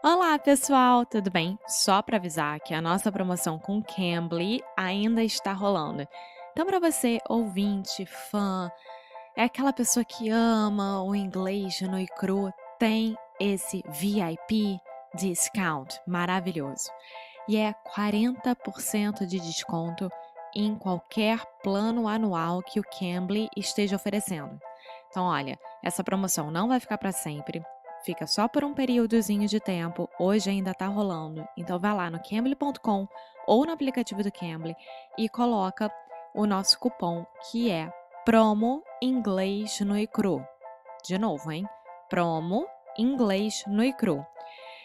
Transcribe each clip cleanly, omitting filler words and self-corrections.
Olá, pessoal, tudo bem? Só para avisar que a nossa promoção com Cambly ainda está rolando. Então, para você, ouvinte, fã, é aquela pessoa que ama o inglês nu e cru, tem esse VIP discount maravilhoso. E é 40% de desconto em qualquer plano anual que o Cambly esteja oferecendo. Então, olha, essa promoção não vai ficar para sempre. Fica só por um períodozinho de tempo, hoje ainda tá rolando. Então vai lá no cambly.com ou no aplicativo do Cambly e coloca o nosso cupom que é promo inglês no e cru. De novo, hein? Promo inglês no e cru.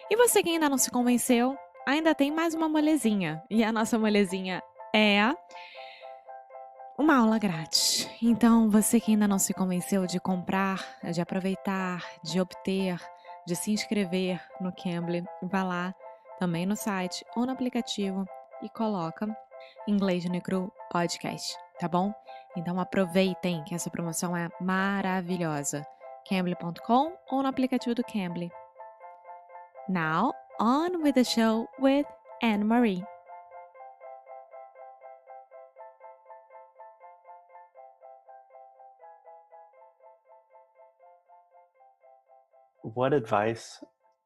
E você que ainda não se convenceu, ainda tem mais uma molezinha. E a nossa molezinha é uma aula grátis. Então, você que ainda não se convenceu de comprar, de aproveitar, de obter, de se inscrever no Cambly, vá lá também no site ou no aplicativo e coloca Inglês no Cru Podcast, tá bom? Então aproveitem que essa promoção é maravilhosa. Cambly.com ou no aplicativo do Cambly. Now, on with the show with Annemarie. What advice?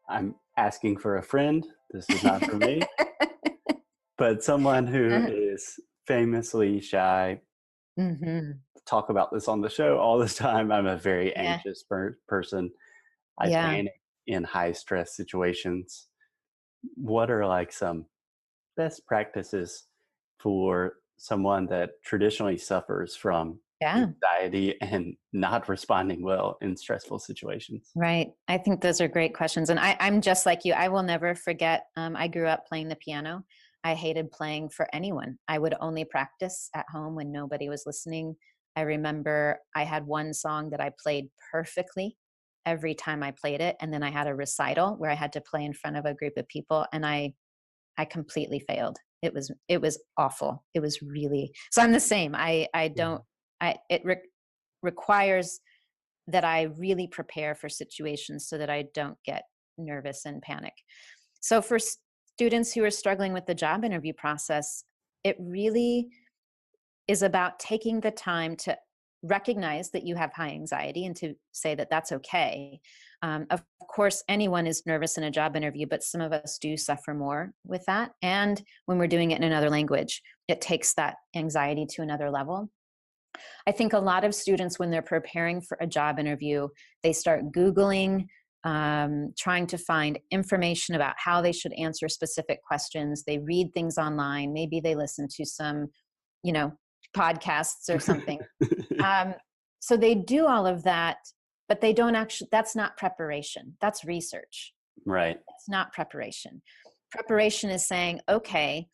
I'm asking for a friend. This is not for me, but someone who is famously shy. Mhm. Talk about this on the show all the time. I'm a very Yeah. anxious person. I Yeah. panic in high stress situations. What are like some best practices for someone that traditionally suffers from Yeah. anxiety and not responding well in stressful situations? Right. I think those are great questions. And I'm just like you. I will never forget. I grew up playing the piano. I hated playing for anyone. I would only practice at home when nobody was listening. I remember I had one song that I played perfectly every time I played it. And then I had a recital where I had to play in front of a group of people. And I completely failed. It was awful. It was really, so I'm the same. I Yeah. don't, it requires that I really prepare for situations so that I don't get nervous and panic. So for students who are struggling with the job interview process, it really is about taking the time to recognize that you have high anxiety and to say that that's okay. Of course, anyone is nervous in a job interview, but some of us do suffer more with that. And when we're doing it in another language, it takes that anxiety to another level. I think a lot of students, when they're preparing for a job interview, they start Googling, trying to find information about how they should answer specific questions. They read things online. Maybe they listen to some, you know, podcasts or something. So they do all of that, but they don't actually, that's not preparation. That's research. Right. It's not preparation. Preparation is saying, okay,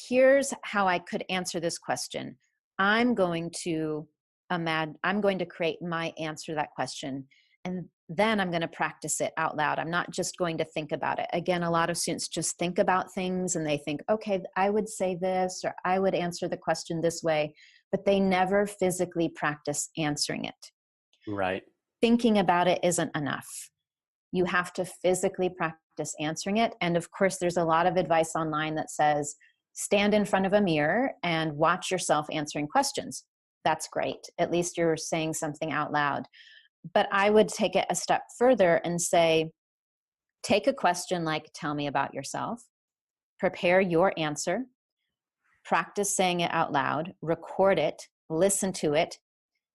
here's how I could answer this question. I'm going to I'm going to create my answer to that question. And then I'm going to practice it out loud. I'm not just going to think about it. Again, a lot of students just think about things and they think, okay, I would say this, or I would answer the question this way, but they never physically practice answering it. Right. Thinking about it isn't enough. You have to physically practice answering it. And of course, there's a lot of advice online that says, stand in front of a mirror and watch yourself answering questions. That's great. At least you're saying something out loud. But I would take it a step further and say, take a question like, tell me about yourself, prepare your answer, practice saying it out loud, record it, listen to it,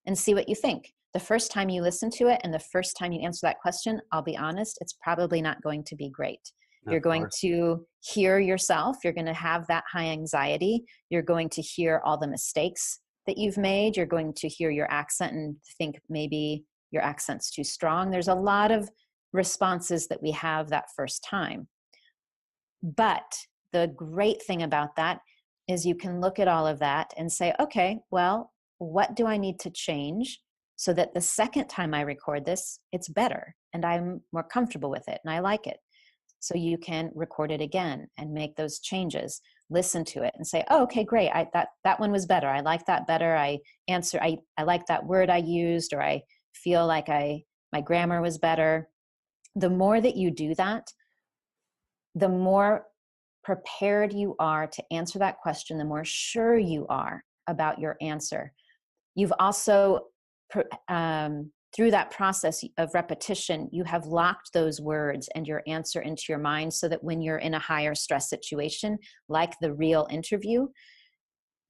and see what you think. The first time you listen to it and the first time you answer that question, I'll be honest, it's probably not going to be great. You're Of going course. to hear yourself. You're going to have that high anxiety. You're going to hear all the mistakes that you've made. You're going to hear your accent and think maybe your accent's too strong. There's a lot of responses that we have that first time. But the great thing about that is you can look at all of that and say, okay, well, what do I need to change so that the second time I record this, it's better and I'm more comfortable with it and I like it. So you can record it again and make those changes, listen to it and say, oh, okay, great. That one was better. I like that better. I like that word I used, or I feel like my grammar was better. The more that you do that, the more prepared you are to answer that question, the more sure you are about your answer. You've also, through that process of repetition, you have locked those words and your answer into your mind so that when you're in a higher stress situation, like the real interview,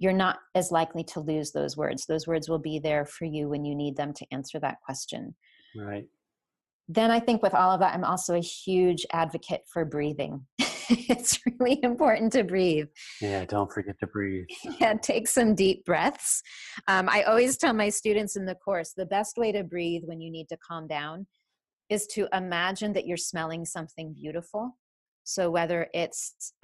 you're not as likely to lose those words. Those words will be there for you when you need them to answer that question. Right. Then I think with all of that, I'm also a huge advocate for breathing. It's really important to breathe. Yeah, don't forget to breathe. Yeah, take some deep breaths. I always tell my students in the course, the best way to breathe when you need to calm down is to imagine that you're smelling something beautiful. So whether it's,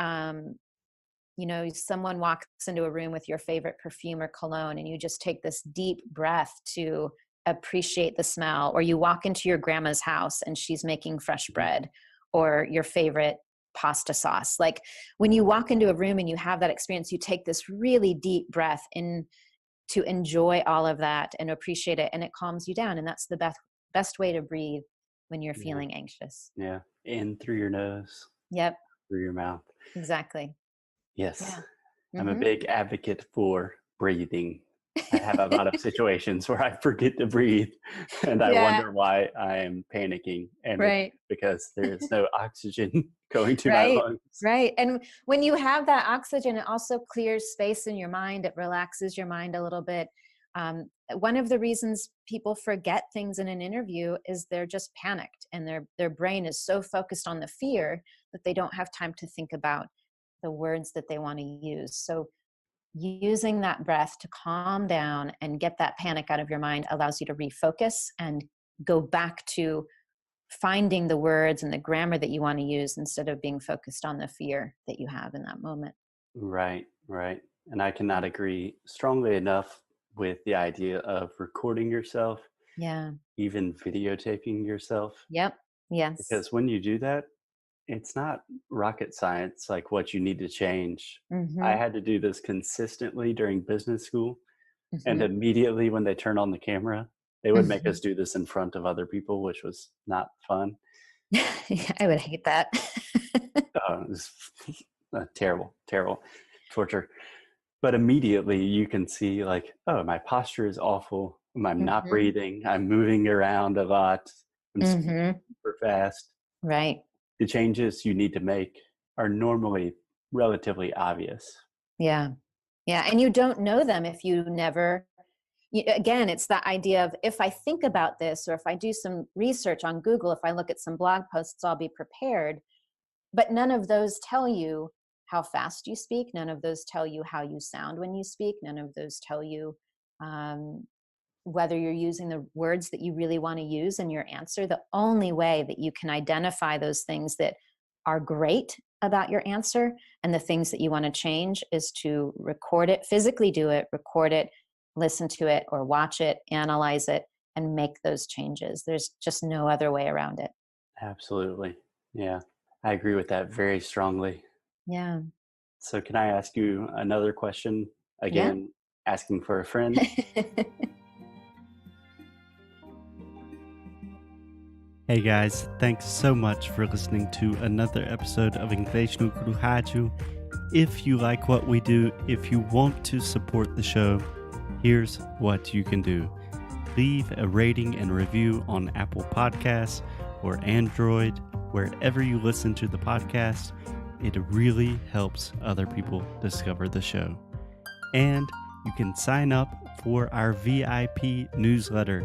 someone walks into a room with your favorite perfume or cologne and you just take this deep breath to appreciate the smell, or you walk into your grandma's house and she's making fresh bread or your favorite pasta sauce. Like when you walk into a room and you have that experience, you take this really deep breath in to enjoy all of that and appreciate it, and it calms you down. And that's the best way to breathe when you're Yeah. feeling anxious. Yeah. In through your nose, Yep, through your mouth. exactly. Yes. Yeah. I'm a Mm-hmm. big advocate for breathing. I have a lot of situations where I forget to breathe and I Yeah, wonder why I am panicking. And it's right. because there is no oxygen going to my Right, lungs. right. And when you have that oxygen, it also clears space in your mind. It relaxes your mind a little bit. One of the reasons people forget things in an interview is they're just panicked and their brain is so focused on the fear that they don't have time to think about the words that they want to use. So using that breath to calm down and get that panic out of your mind allows you to refocus and go back to finding the words and the grammar that you want to use instead of being focused on the fear that you have in that moment. Right, right. And I cannot agree strongly enough with the idea of recording yourself, Yeah. even videotaping yourself, Yep. Yes. because when you do that, it's not rocket science like what you need to change. I Mm-hmm. had to do this consistently during business school, and Mm-hmm. immediately when they turn on the camera, they would make Mm-hmm. us do this in front of other people, which was not fun. Yeah, I would hate that. It was terrible, terrible torture. But immediately you can see, like, oh, my posture is awful. I'm not Mm-hmm. breathing. I'm moving around a lot. I'm speaking Mm-hmm. super fast. Right. The changes you need to make are normally relatively obvious. Yeah. Yeah. And you don't know them if you never, again, it's that idea of if I think about this or if I do some research on Google, if I look at some blog posts, I'll be prepared. But none of those tell you how fast you speak. None of those tell you how you sound when you speak. None of those tell you um, whether you're using the words that you really want to use in your answer. The only way that you can identify those things that are great about your answer and the things that you want to change is to record it, physically do it, record it, listen to it, or watch it, analyze it, and make those changes. There's just no other way around it. Absolutely. Yeah, I agree with that very strongly. Yeah. So, can I ask you another question? Yeah. Again, asking for a friend. Hey guys, thanks so much for listening to another episode of Inglês no Rádio. If you like what we do, if you want to support the show, here's what you can do. Leave a rating and review on Apple Podcasts or Android, wherever you listen to the podcast. It really helps other people discover the show. And you can sign up for our VIP newsletter.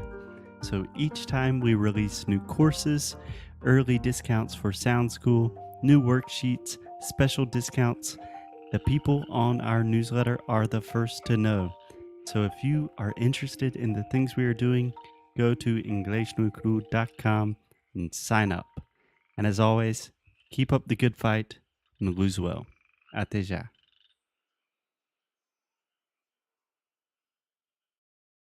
So each time we release new courses, early discounts for Sound School, new worksheets, special discounts, the people on our newsletter are the first to know. So if you are interested in the things we are doing, go to inglesnuecru.com and sign up. And as always, keep up the good fight and lose well. Até já.